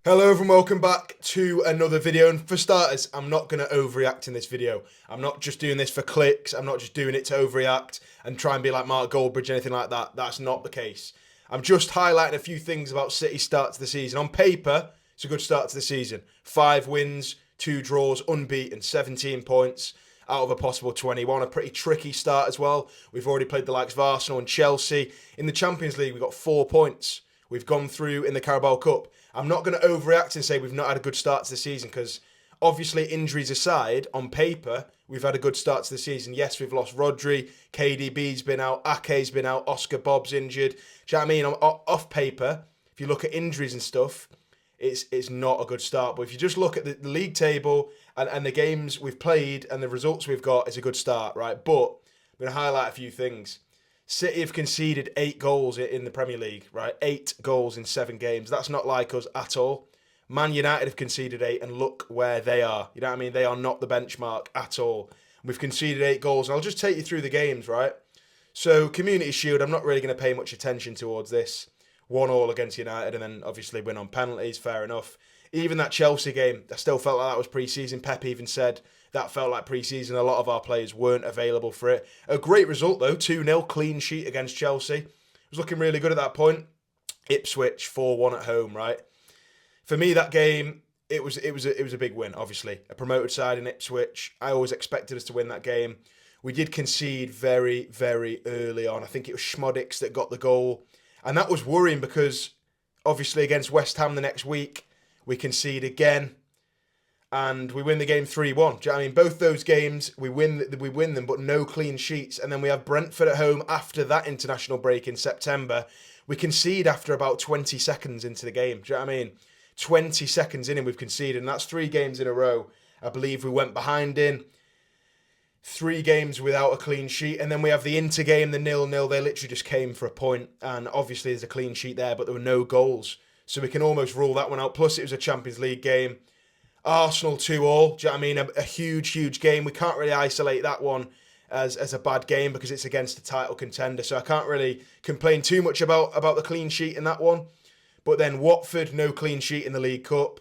Hello everyone, welcome back to another video. And for starters, I'm not going to overreact in this video. I'm not just doing this for clicks. I'm not just doing it to overreact and try and be like Mark Goldbridge, anything like that. That's not the case. I'm just highlighting a few things about City's start to the season. On paper, it's a good start to the season. 5 wins, 2 draws, unbeaten, 17 points out of a possible 21. A pretty tricky start as well. We've already played the likes of Arsenal and Chelsea. In the Champions League, we got 4 points. We've gone through in the Carabao Cup. I'm not going to overreact and say we've not had a good start to the season because obviously injuries aside, on paper, we've had a good start to the season. Yes, we've lost Rodri, KDB's been out, Ake's been out, Oscar Bob's injured. Do you know what I mean? Off paper, if you look at injuries and stuff, it's not a good start. But if you just look at the league table and the games we've played and the results we've got, it's a good start, right? But I'm going to highlight a few things. City have conceded 8 goals in the Premier League, right? 8 goals in 7 games. That's not like us at all. Man United have conceded 8 and look where they are. You know what I mean? They are not the benchmark at all. We've conceded 8 goals. And I'll just take you through the games, right? So, Community Shield, I'm not really going to pay much attention towards this. 1-1 against United and then obviously win on penalties, fair enough. Even that Chelsea game, I still felt like that was pre-season. Pep even said that felt like pre-season. A lot of our players weren't available for it. A great result though, 2-0 clean sheet against Chelsea. It was looking really good at that point. Ipswich 4-1 at home, right? For me, that game, it was a big win. Obviously, a promoted side in Ipswich. I always expected us to win that game. We did concede very, very early on. I think it was Schmodix that got the goal, and that was worrying because obviously against West Ham the next week we concede again and we win the game 3-1. Do you know what I mean? Both those games, we win them, but no clean sheets. And then we have Brentford at home after that international break in September. We concede after about 20 seconds into the game. Do you know what I mean? 20 seconds in and we've conceded. And that's 3 games in a row. I believe we went behind in. 3 games without a clean sheet. And then we have the Inter game, the 0-0. They literally just came for a point. And obviously there's a clean sheet there, but there were no goals. So we can almost rule that one out. Plus it was a Champions League game. Arsenal 2-2. Do you know what I mean? A huge, huge game. We can't really isolate that one as a bad game because it's against a title contender. So I can't really complain too much about the clean sheet in that one. But then Watford, no clean sheet in the League Cup.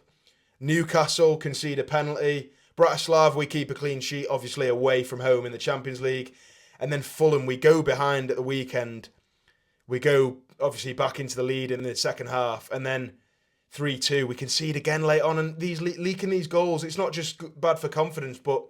Newcastle concede a penalty. Bratislava, we keep a clean sheet, obviously away from home in the Champions League. And then Fulham, we go behind at the weekend. We go, obviously, back into the lead in the second half. And then 3-2. We concede again late on, and these leaking these goals, it's not just bad for confidence, but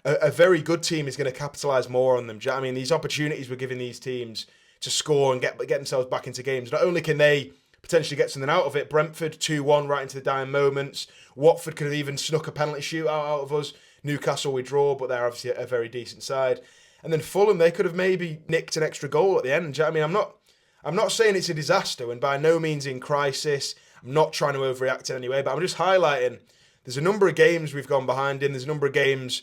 a very good team is going to capitalise more on them. Do you know what I mean? These opportunities we're giving these teams to score and get themselves back into games. Not only can they potentially get something out of it, Brentford 2-1 right into the dying moments. Watford could have even snuck a penalty shootout out of us. Newcastle we draw, but they're obviously a very decent side. And then Fulham, they could have maybe nicked an extra goal at the end. Do you know what I mean? I'm not saying it's a disaster, and by no means in crisis. I'm not trying to overreact in any way, but I'm just highlighting there's a number of games we've gone behind in. There's a number of games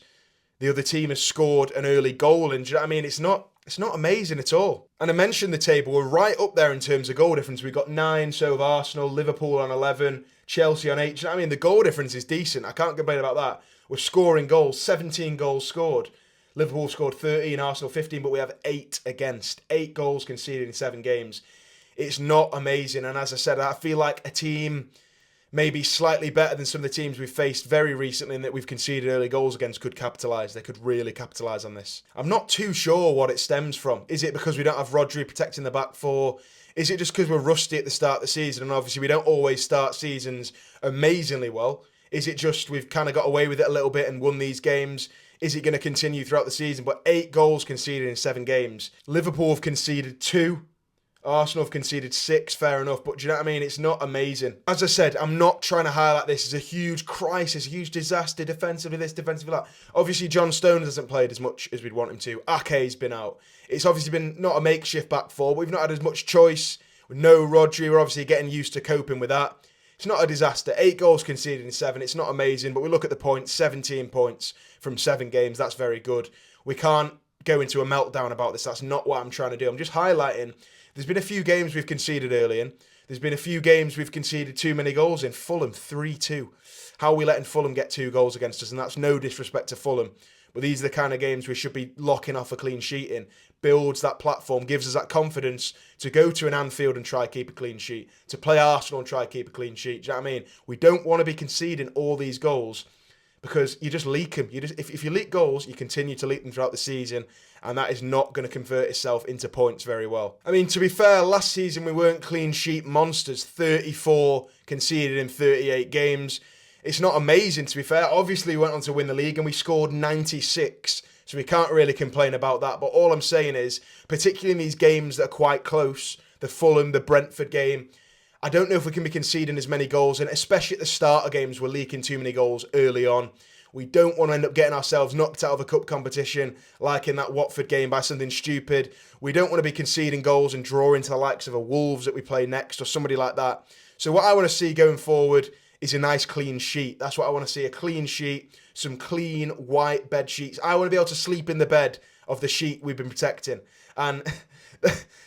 the other team has scored an early goal in. Do you know what I mean? It's not amazing at all. And I mentioned the table. We're right up there in terms of goal difference. We've got 9, so have Arsenal, Liverpool on 11, Chelsea on 8. Do you know what I mean? The goal difference is decent. I can't complain about that. We're scoring goals, 17 goals scored. Liverpool scored 13, Arsenal 15, but we have 8 against. 8 goals conceded in 7 games. It's not amazing. And as I said, I feel like a team maybe slightly better than some of the teams we've faced very recently and that we've conceded early goals against could capitalise. They could really capitalise on this. I'm not too sure what it stems from. Is it because we don't have Rodri protecting the back four? Is it just because we're rusty at the start of the season? And obviously we don't always start seasons amazingly well. Is it just we've kind of got away with it a little bit and won these games? Is it going to continue throughout the season? But 8 goals conceded in 7 games. Liverpool have conceded 2. Arsenal have conceded 6, fair enough, but do you know what I mean? It's not amazing. As I said, I'm not trying to highlight this as a huge crisis, a huge disaster, defensively this, defensively that. Obviously, John Stones hasn't played as much as we'd want him to. Ake's been out. It's obviously been not a makeshift back four. We've not had as much choice. With no Rodri, we're obviously getting used to coping with that. It's not a disaster. 8 goals conceded in 7. It's not amazing, but we look at the points, 17 points from 7 games. That's very good. We can't go into a meltdown about this. That's not what I'm trying to do. I'm just highlighting there's been a few games we've conceded early in. There's been a few games we've conceded too many goals in. Fulham, 3-2. How are we letting Fulham get 2 goals against us? And that's no disrespect to Fulham. But these are the kind of games we should be locking off a clean sheet in. Builds that platform, gives us that confidence to go to an Anfield and try keep a clean sheet, to play Arsenal and try keep a clean sheet. Do you know what I mean? We don't want to be conceding all these goals because you just leak them. If you leak goals, you continue to leak them throughout the season, and that is not going to convert itself into points very well. I mean, to be fair, last season we weren't clean sheet monsters. 34 conceded in 38 games. It's not amazing, to be fair. Obviously, we went on to win the league and we scored 96. So we can't really complain about that. But all I'm saying is, particularly in these games that are quite close, the Fulham, the Brentford game, I don't know if we can be conceding as many goals. And especially at the start of games, we're leaking too many goals early on. We don't want to end up getting ourselves knocked out of a cup competition, like in that Watford game, by something stupid. We don't want to be conceding goals and drawing to the likes of a Wolves that we play next or somebody like that. So what I want to see going forward is a nice clean sheet. That's what I want to see, a clean sheet, some clean white bed sheets. I want to be able to sleep in the bed of the sheet we've been protecting. And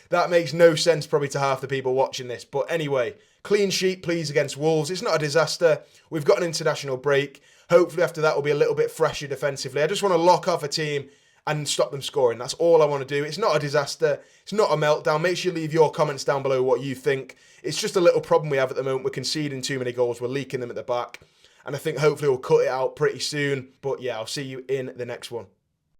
that makes no sense probably to half the people watching this. But anyway, clean sheet, please, against Wolves. It's not a disaster. We've got an international break. Hopefully after that we'll be a little bit fresher defensively. I just want to lock off a team and stop them scoring. That's all I want to do. It's not a disaster. It's not a meltdown. Make sure you leave your comments down below what you think. It's just a little problem we have at the moment. We're conceding too many goals. We're leaking them at the back. And I think hopefully we'll cut it out pretty soon. But yeah, I'll see you in the next one.